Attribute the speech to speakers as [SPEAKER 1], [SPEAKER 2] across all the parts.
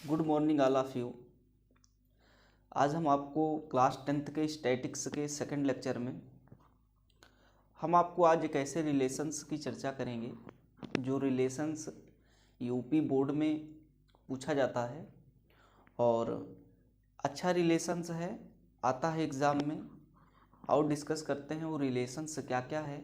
[SPEAKER 1] Good morning all of you. आज हम आपको क्लास 10th के स्टैटिक्स के सेकंड लेक्चर में हम आपको आज एक ऐसे रिलेशंस की चर्चा करेंगे जो रिलेशंस यूपी बोर्ड में पूछा जाता है और अच्छा रिलेशंस है, आता है एग्ज़ाम में। और डिस्कस करते हैं वो रिलेशंस क्या क्या है।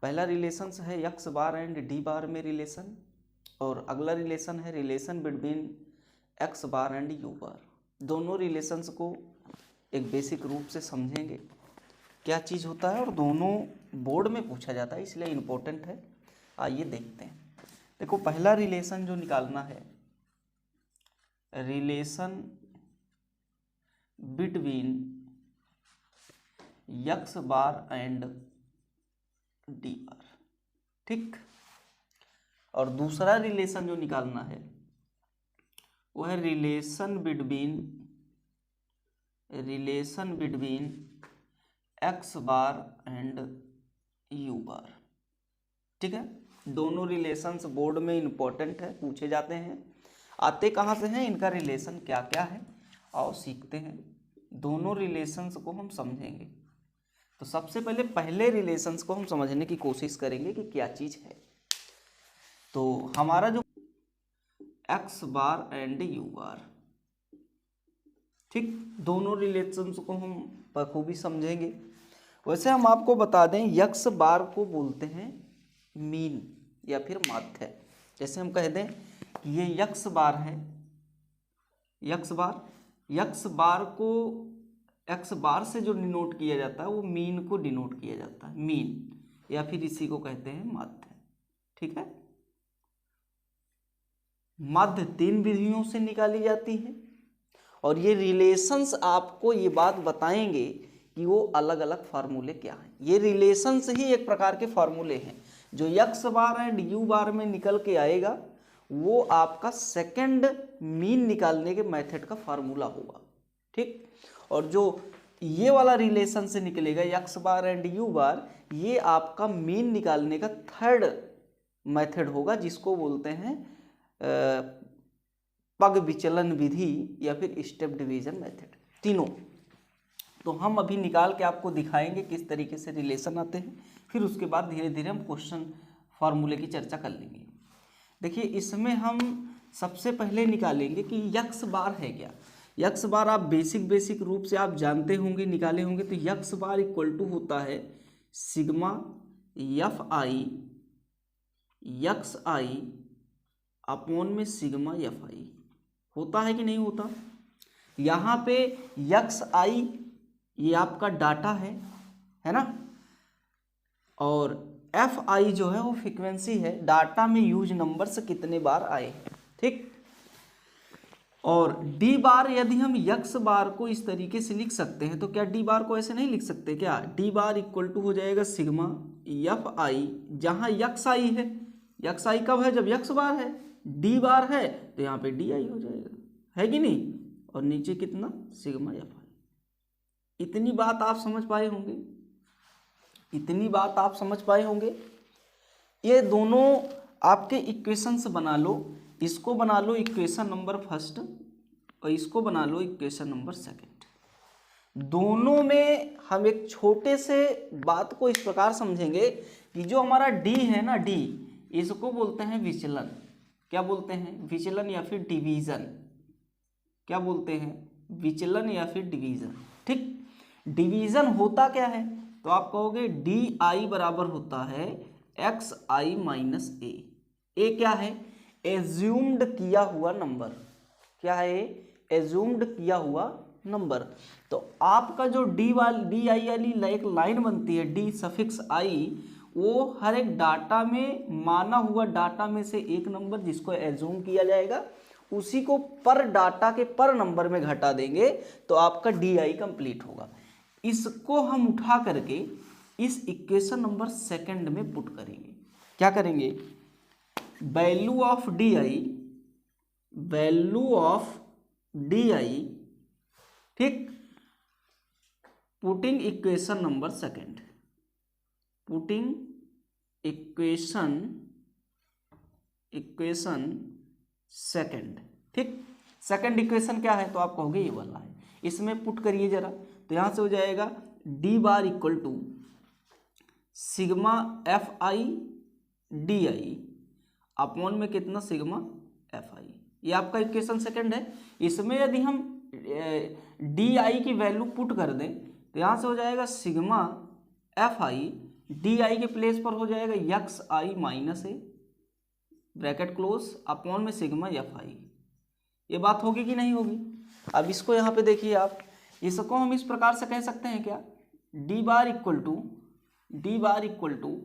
[SPEAKER 1] पहला रिलेशंस है x bar and d bar में रिलेशन, और अगला रिलेशन है relation between x bar and u bar. दोनों रिलेशंस को एक बेसिक रूप से समझेंगे क्या चीज़ होता है, और दोनों बोर्ड में पूछा जाता है इसलिए इम्पोर्टेंट है। आइए देखते हैं। देखो, पहला रिलेशन जो निकालना है, relation between x bar and d bar, ठीक। और दूसरा रिलेशन जो निकालना है वो है relation between x bar and u bar, ठीक है। दोनों रिलेशंस बोर्ड में इंपॉर्टेंट है, पूछे जाते हैं। आते कहाँ से हैं, इनका रिलेशन क्या क्या है, आओ सीखते हैं। दोनों रिलेशंस को हम समझेंगे। तो सबसे पहले रिलेशंस को हम समझने की कोशिश करेंगे कि क्या चीज़ है। तो हमारा जो x bar and u bar, ठीक, दोनों रिलेशंस को हम बखूबी समझेंगे। वैसे हम आपको बता दें, यक्स बार को बोलते हैं मीन या फिर माध्य। जैसे हम कह दें कि ये यक्स बार है, यक्स बार को एक्स बार से जो डिनोट किया जाता है वो मीन को डिनोट किया जाता है, मीन, या फिर इसी को कहते हैं माध्य, ठीक है। माध्य 3 विधियों से निकाली जाती है, और ये रिलेशंस आपको ये बात बताएंगे कि वो अलग अलग फार्मूले क्या हैं। ये रिलेशंस ही एक प्रकार के फार्मूले हैं। जो यक्स बार एंड यू बार में निकल के आएगा वो आपका सेकंड मीन निकालने के मेथड का फार्मूला होगा, ठीक। और जो ये वाला रिलेशन से निकलेगा यक्स बार एंड यू बार, ये आपका मीन निकालने का थर्ड मेथड होगा, जिसको बोलते हैं पग विचलन विधि या फिर स्टेप डिवीजन मेथड, तीनों। तो हम अभी निकाल के आपको दिखाएंगे किस तरीके से रिलेशन आते हैं, फिर उसके बाद धीरे धीरे हम क्वेश्चन फार्मूले की चर्चा कर लेंगे। देखिए, इसमें हम सबसे पहले निकालेंगे कि यक्स बार है क्या। यक्स बार आप बेसिक रूप से आप जानते होंगे, निकाले होंगे। तो यक्स बार इक्वल टू होता है sigma F I x I upon में सिग्मा एफ आई। होता है कि नहीं होता। यहाँ पे यक्स आई ये आपका डाटा है ना, और एफ आई जो है वो फ्रीक्वेंसी है, डाटा में यूज नंबर्स कितने बार आए, ठीक। और डी बार, यदि हम यक्स बार को इस तरीके से लिख सकते हैं, तो क्या डी बार को ऐसे नहीं लिख सकते क्या। डी बार इक्वल टू हो जाएगा सिग्मा एफ आई, जहाँ यक्स आई है। यक्स आई कब है, जब यक्स बार है। डी बार है तो यहाँ पे डी आई हो जाएगा, है कि नहीं। और नीचे कितना, सिग्मा एफ आई। इतनी बात आप समझ पाए होंगे, ये दोनों आपके इक्वेशंस बना लो। इसको बना लो इक्वेशन नंबर फर्स्ट, और इसको बना लो इक्वेशन नंबर सेकंड। दोनों में हम एक छोटे से बात को इस प्रकार समझेंगे कि जो हमारा डी है ना, डी, इसको बोलते हैं विचलन। क्या बोलते हैं, विचलन या फिर डिवीजन। क्या बोलते हैं, विचलन या फिर डिवीजन, ठीक। डिवीजन होता क्या है, तो आप कहोगे डी आई बराबर होता है एक्स आई माइनस ए। ए क्या है, एज्यूम्ड किया हुआ नंबर। क्या है, एज्यूम्ड किया हुआ नंबर। तो आपका जो डी आई वाली एक लाइन बनती है, डी सफिक्स आई, वो हर एक डाटा में माना हुआ डाटा में से एक नंबर जिसको एज्यूम किया जाएगा, उसी को पर डाटा के पर नंबर में घटा देंगे तो आपका डी आई कंप्लीट होगा। इसको हम उठा करके इस इक्वेशन नंबर सेकंड में पुट करेंगे। क्या करेंगे, वैल्यू ऑफ डी आई, ठीक, putting equation number second, putting equation second, ठीक। सेकंड इक्वेशन क्या है, तो आप कहोगे ये वाला है। इसमें पुट करिए जरा, तो यहाँ से हो जाएगा D bar equal to sigma F I D I upon में कितना सिग्मा एफ आई, ये आपका इक्वेशन सेकंड है। इसमें यदि हम डी आई की वैल्यू पुट कर दें तो यहाँ से हो जाएगा सिग्मा एफ आई डी आई के प्लेस पर हो जाएगा x I minus A bracket close upon में सिग्मा एफ आई। ये बात होगी कि नहीं होगी? अब इसको यहाँ पे देखिए आप, इसको हम इस प्रकार से कह सकते हैं क्या, डी बार इक्वल टू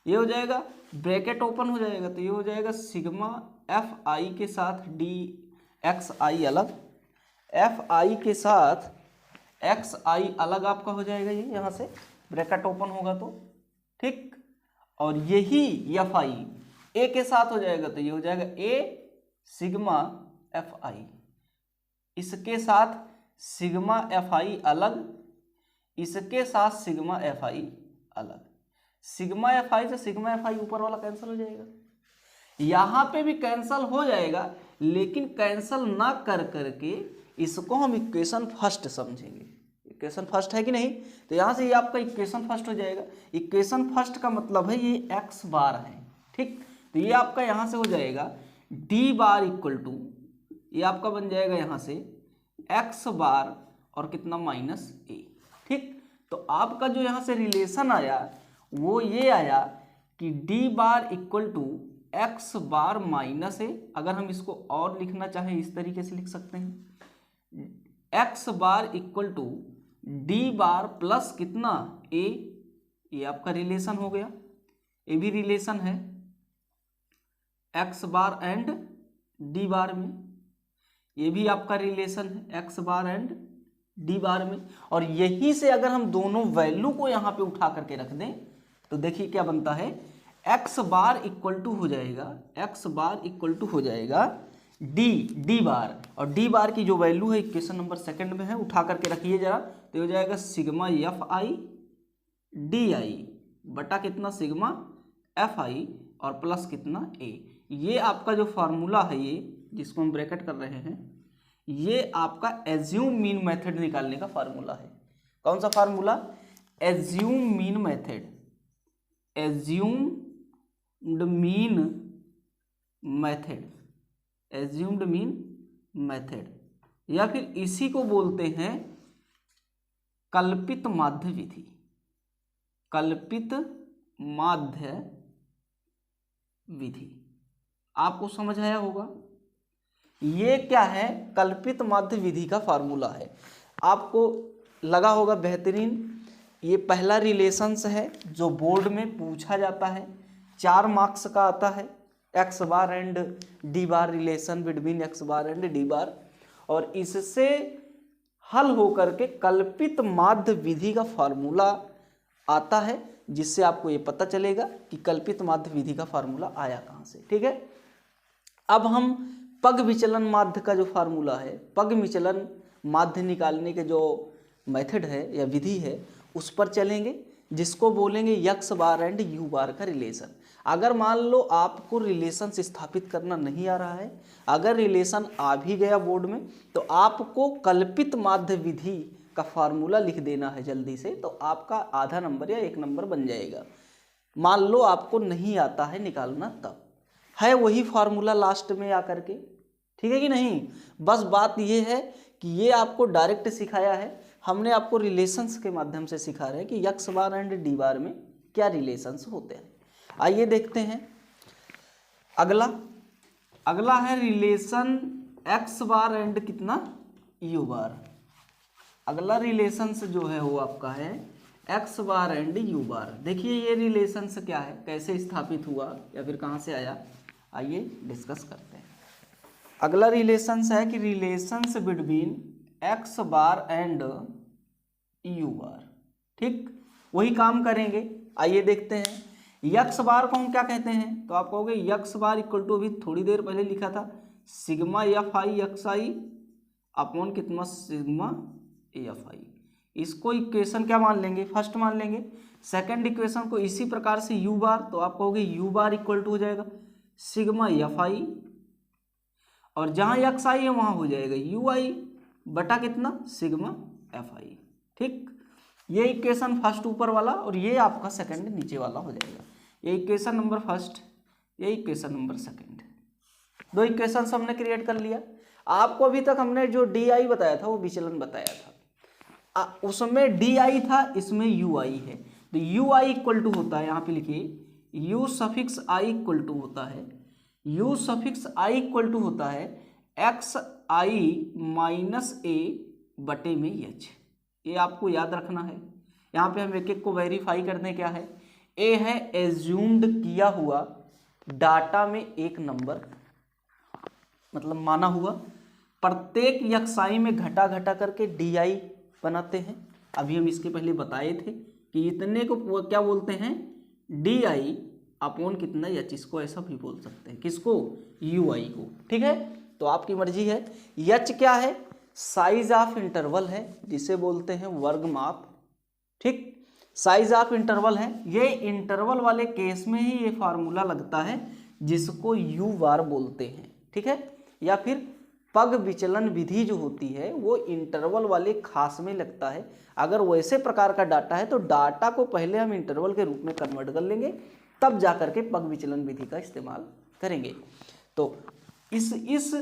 [SPEAKER 1] ये हो जाएगा ब्रैकेट ओपन हो जाएगा, तो ये हो जाएगा सिग्मा एफ आई के साथ डी एक्स आई अलग, एफ आई के साथ एक्स आई अलग आपका हो जाएगा, ये यहाँ से ब्रैकेट ओपन होगा तो ठीक। और यही एफ आई ए के साथ हो जाएगा, तो ये हो जाएगा ए सिग्मा एफ आई, इसके साथ सिग्मा एफ आई अलग, इसके साथ सिग्मा एफ आई अलग। सिग्मा एफ आई से सिग्मा एफ आई ऊपर वाला कैंसिल हो जाएगा, यहाँ पे भी कैंसिल हो जाएगा, लेकिन कैंसिल ना कर करके इसको हम इक्वेशन फर्स्ट समझेंगे। इक्वेशन फर्स्ट है कि नहीं, तो यहाँ से ये आपका इक्वेशन फर्स्ट हो जाएगा। इक्वेशन फर्स्ट का मतलब है ये एक्स बार है, ठीक। तो ये आपका यहाँ से हो जाएगा डी बार इक्वल टू, ये आपका बन जाएगा यहाँ से एक्स बार और कितना माइनस ए, ठीक। तो आपका जो यहाँ से रिलेशन आया वो ये आया कि d bar equal to x bar minus a, अगर हम इसको और लिखना चाहें इस तरीके से लिख सकते हैं, X bar equal to D bar plus कितना ए, ये आपका रिलेशन हो गया। ये भी रिलेशन है x bar and d bar में, ये भी आपका रिलेशन है x bar and d bar में। और यहीं से अगर हम दोनों वैल्यू को यहाँ पे उठा करके रख दें तो देखिए क्या बनता है, एक्स बार इक्वल टू हो जाएगा, एक्स बार इक्वल टू हो जाएगा डी बार, और डी बार की जो वैल्यू है इक्वेशन नंबर सेकंड में है, उठा करके रखिए जरा, तो हो जाएगा सिग्मा एफ आई डी आई बटा कितना सिग्मा एफ आई और प्लस कितना ए। ये आपका जो फार्मूला है, ये जिसको हम ब्रैकेट कर रहे हैं, ये आपका एज्यूम मीन मेथड निकालने का फार्मूला है। कौन सा formula? Assume mean method, assumed mean method, assumed mean method, या फिर इसी को बोलते हैं कल्पित माध्य विधि, कल्पित माध्य विधि। आपको समझ आया होगा ये क्या है, कल्पित माध्य विधि का फार्मूला है। आपको लगा होगा बेहतरीन, ये पहला रिलेशंस है जो बोर्ड में पूछा जाता है, 4 मार्क्स का आता है, x bar and d bar, relation between x bar and d बार। और इससे हल होकर के कल्पित माध्य विधि का फार्मूला आता है, जिससे आपको ये पता चलेगा कि कल्पित माध्य विधि का फार्मूला आया कहाँ से, ठीक है। अब हम पग विचलन माध्य का जो फार्मूला है, पग विचलन माध्य निकालने के जो मेथड है या विधि है, उस पर चलेंगे, जिसको बोलेंगे यक्स बार एंड यू बार का रिलेशन। अगर मान लो आपको रिलेशन स्थापित करना नहीं आ रहा है, अगर रिलेशन आ भी गया बोर्ड में, तो आपको कल्पित माध्य विधि का फार्मूला लिख देना है जल्दी से, तो आपका आधा नंबर या 1 नंबर बन जाएगा। मान लो आपको नहीं आता है निकालना, तब है वही फार्मूला लास्ट में आकर के, ठीक है कि नहीं। बस बात ये है कि ये आपको डायरेक्ट सिखाया है, हमने आपको रिलेशंस के माध्यम से सिखा रहे हैं कि x bar and d bar में क्या रिलेशंस होते हैं। आइए देखते हैं अगला है रिलेशन एक्स बार एंड कितना यू बार। अगला रिलेशंस जो है वो आपका है एक्स बार एंड यू बार। देखिए ये रिलेशंस क्या है, कैसे स्थापित हुआ या फिर कहाँ से आया, आइए डिस्कस करते हैं। अगला रिलेशंस है कि relations between x bar and u bar, ठीक, वही काम करेंगे। आइए देखते हैं, यक्स बार को हम क्या कहते हैं, तो आप कहोगे यक्स बार इक्वल टू, अभी थोड़ी देर पहले लिखा था, sigma F I x I upon कितना सिग्मा एफ आई। इसको इक्वेशन क्या मान लेंगे, फर्स्ट मान लेंगे। सेकंड इक्वेशन को इसी प्रकार से यू बार, तो आप कहोगे यू बार इक्वल टू हो जाएगा सिग्मा एफ आई और जहाँ एक्स आई है वहाँ हो जाएगा यू आई बटा कितना सिग्मा एफ आई। ठीक, ये इक्वेशन फर्स्ट ऊपर वाला और ये आपका सेकंड नीचे वाला हो जाएगा। ये इक्वेशन नंबर फर्स्ट, ये इक्वेशन नंबर सेकंड, दो इक्वेशन हमने क्रिएट कर लिया। आपको अभी तक हमने जो डी आई बताया था वो विचलन बताया था, उसमें डी आई था, इसमें यू आई है। तो यू आई इक्वल टू होता है, यहाँ पे लिखिए U suffix I equal to होता है, U suffix I equal to होता है एक्स आई माइनस ए बटे में एच। ये आपको याद रखना है। यहाँ पे हम एक एक को वेरीफाई करने क्या है, ए है एज्यूम्ड किया हुआ डाटा में एक नंबर, मतलब माना हुआ, प्रत्येक यक्साई में घटा घटा करके डी आई बनाते हैं। अभी हम इसके पहले बताए थे कि इतने को क्या बोलते हैं, डी आई अपॉन कितना एच, इसको ऐसा भी बोल सकते हैं, किसको, यू आई को। ठीक है, तो आपकी मर्जी है। एच क्या है, साइज ऑफ इंटरवल है, जिसे बोलते हैं वर्ग माप। ठीक, साइज ऑफ इंटरवल है, ये इंटरवल वाले केस में ही ये फार्मूला लगता है जिसको यू बार बोलते हैं। ठीक है, या फिर पग विचलन विधि जो होती है वो इंटरवल वाले खास में लगता है। अगर वैसे प्रकार का डाटा है तो डाटा को पहले हम इंटरवल के रूप में कन्वर्ट कर लेंगे, तब जाकर के पग विचलन विधि का इस्तेमाल करेंगे। तो इस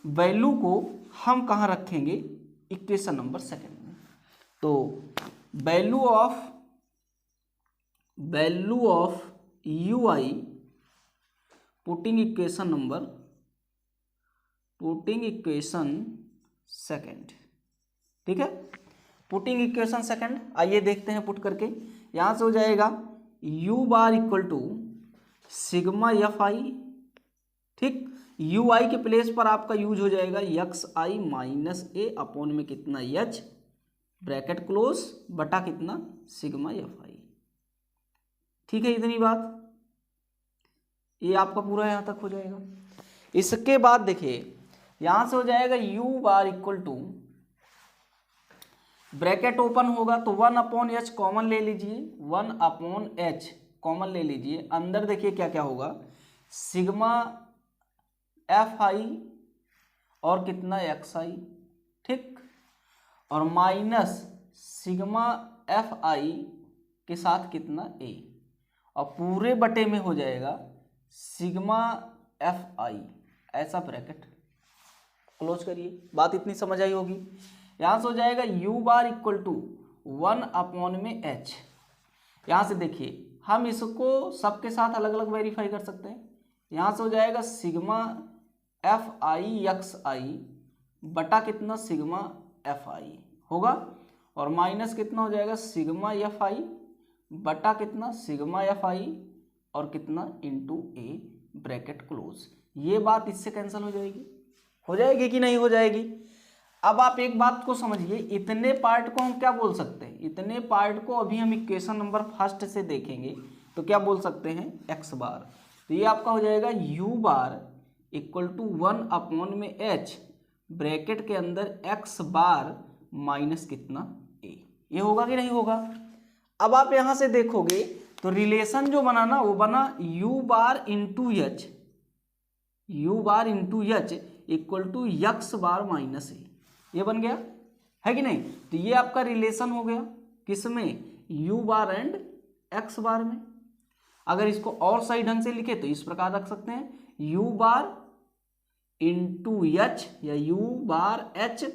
[SPEAKER 1] वैल्यू को हम कहाँ रखेंगे, इक्वेशन नंबर सेकंड में। तो value of you I putting equation second. ठीक है, पुटिंग इक्वेशन सेकंड, आइए देखते हैं पुट करके। यहां से हो जाएगा u bar equal to sigma F I. ठीक, यू आई के प्लेस पर आपका यूज हो जाएगा यक्स आई माइनस ए अपॉन में कितना एच ब्रैकेट क्लोज बटा कितना सिग्मा एफ आई। ठीक है, इतनी बात, ये आपका पूरा यहां तक हो जाएगा। इसके बाद देखिए यहां से हो जाएगा u bar equal to bracket open होगा तो 1 अपॉन एच कॉमन ले लीजिए, 1 अपॉन एच कॉमन ले लीजिए। अंदर देखिए क्या क्या होगा, सिग्मा एफ आई और कितना एक्स आई। ठीक, और माइनस सिग्मा एफ आई के साथ कितना ए, और पूरे बटे में हो जाएगा सिग्मा एफ आई, ऐसा ब्रैकेट क्लोज करिए। बात इतनी समझ आई होगी। यहां से हो जाएगा u bar equal to 1 upon में h। यहां से देखिए हम इसको सबके साथ अलग अलग वेरीफाई कर सकते हैं। यहां से हो जाएगा सिग्मा एफ आई एक्स आई बटा कितना सिग्मा एफ आई होगा, और माइनस कितना हो जाएगा सिग्मा एफ आई बटा कितना सिग्मा एफ आई और कितना इंटू ए ब्रैकेट क्लोज। ये बात इससे कैंसिल हो जाएगी कि नहीं हो जाएगी। अब आप एक बात को समझिए, इतने पार्ट को हम क्या बोल सकते हैं, इतने पार्ट को अभी हम इक्वेशन नंबर फर्स्ट से देखेंगे तो क्या बोल सकते हैं, एक्स बार। तो ये आपका हो जाएगा U bar equal to 1 upon में एच ब्रैकेट के अंदर एक्स बार माइनस कितना ए। ये होगा कि नहीं होगा। अब आप यहां से देखोगे तो रिलेशन जो बना ना वो बना u bar into h, u bar into h equal to x bar minus a, ये बन गया है कि नहीं। तो ये आपका रिलेशन हो गया किसमें, u बार एंड x बार में। अगर इसको और सही ढंग से लिखे तो इस प्रकार रख सकते हैं u बार इंटू एच या u bar h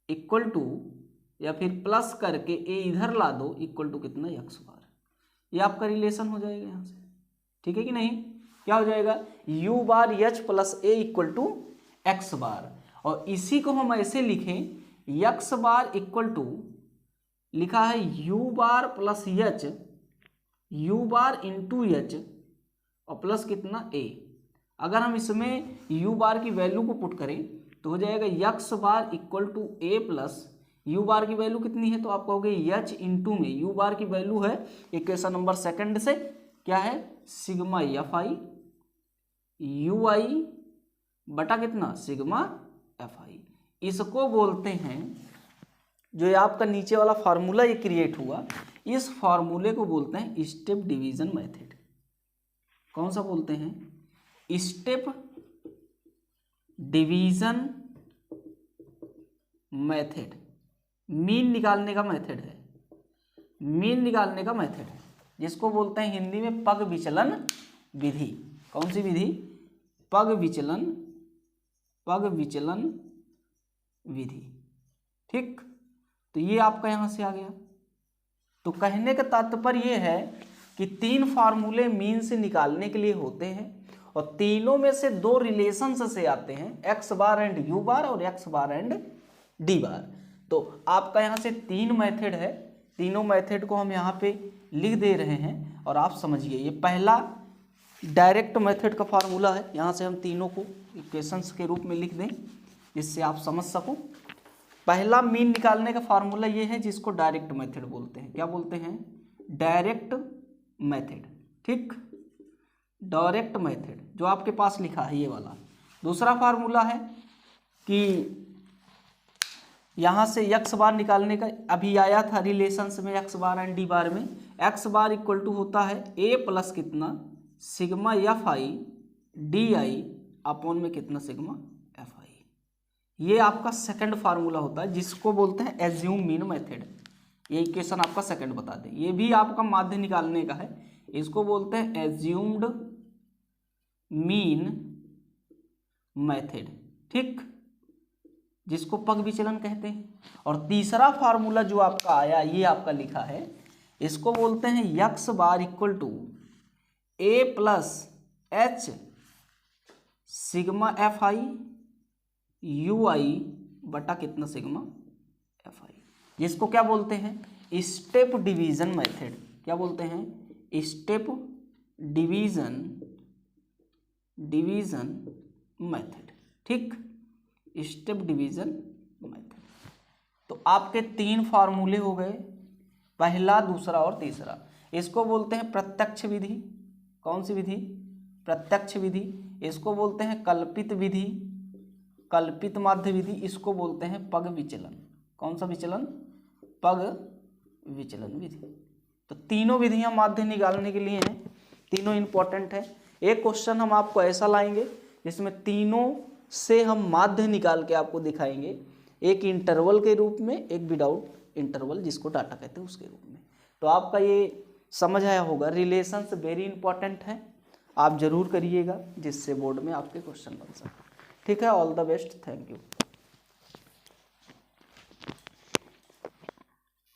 [SPEAKER 1] equal to, या फिर प्लस करके a इधर ला दो इक्वल टू कितना x बार। ये आपका रिलेशन हो जाएगा यहां से। ठीक है कि नहीं, क्या हो जाएगा u bar h plus a equal to x bar. और इसी को हम ऐसे लिखें यक्स बार इक्वल टू, लिखा है u बार plus H, u bar into H और प्लस कितना a। अगर हम इसमें u बार की वैल्यू को पुट करें तो हो जाएगा X bar equal to a plus u bar की वैल्यू कितनी है तो आप कहोगे एच इंटू में u बार की वैल्यू है इक्वेशन नंबर सेकंड से क्या है सिग्मा एफ आई यू आई बटा कितना सिग्मा एफ आई। इसको बोलते हैं, जो आपका नीचे वाला फार्मूला ये क्रिएट हुआ, इस फार्मूले को बोलते हैं स्टेप डिवीजन मेथड। कौन सा बोलते हैं, स्टेप डिवीजन मेथड, मीन निकालने का मेथड है, मीन निकालने का मेथड है, जिसको बोलते हैं हिंदी में पग विचलन विधि। कौन सी विधि? पग विचलन विधि। ठीक, तो ये आपका यहां से आ गया। तो कहने का तात्पर्य ये है कि 3 फार्मूले मीन से निकालने के लिए होते हैं और तीनों में से 2 रिलेशंस से आते हैं, एक्स बार एंड यू बार और एक्स बार एंड डी बार। तो आपका यहाँ से 3 मेथड है, तीनों मेथड को हम यहाँ पे लिख दे रहे हैं और आप समझिए। ये पहला डायरेक्ट मेथड का फार्मूला है, यहाँ से हम तीनों को इक्वेशंस के रूप में लिख दें जिससे आप समझ सको। पहला मीन निकालने का फार्मूला ये है जिसको डायरेक्ट मेथड बोलते हैं। क्या बोलते हैं? Direct method. ठीक, डायरेक्ट मेथड जो आपके पास लिखा है ये वाला। दूसरा फार्मूला है कि यहाँ से एक्स बार निकालने का अभी आया था रिलेशंस में, x bar and d bar में। एक्स बार इक्वल टू होता है ए प्लस कितना sigma F I D I upon में कितना सिग्मा एफ आई। ये आपका सेकंड फार्मूला होता है जिसको बोलते हैं एज्यूम मीन मेथड। ये इक्वेशन आपका सेकंड बता दें। ये भी आपका माध्य निकालने का है, इसको बोलते हैं एज्यूम्ड मीन मेथड। ठीक, जिसको पग विचलन कहते हैं। और तीसरा फार्मूला जो आपका आया ये आपका लिखा है, इसको बोलते हैं x bar equal to a plus h sigma F I you आई बटा कितना सिग्मा एफ आई, जिसको क्या बोलते हैं स्टेप डिवीजन मेथड। क्या बोलते हैं? Step division method. ठीक, स्टेप डिवीजन मेथड। तो आपके 3 फार्मूले हो गए, पहला, दूसरा और तीसरा। इसको बोलते हैं प्रत्यक्ष विधि। कौन सी विधि? प्रत्यक्ष विधि। इसको बोलते हैं कल्पित विधि, कल्पित माध्य विधि। इसको बोलते हैं पग विचलन। कौन सा विचलन? पग विचलन विधि। तो तीनों विधियां माध्य निकालने के लिए हैं, तीनों इंपॉर्टेंट है। एक क्वेश्चन हम आपको ऐसा लाएंगे जिसमें तीनों से हम माध्य निकाल के आपको दिखाएंगे, एक इंटरवल के रूप में, एक विदाउट इंटरवल जिसको डाटा कहते हैं उसके रूप में। तो आपका ये समझ आया होगा, रिलेशंस वेरी इंपॉर्टेंट है, आप जरूर करिएगा जिससे बोर्ड में आपके क्वेश्चन बन सके। ठीक है, all the best, thank you.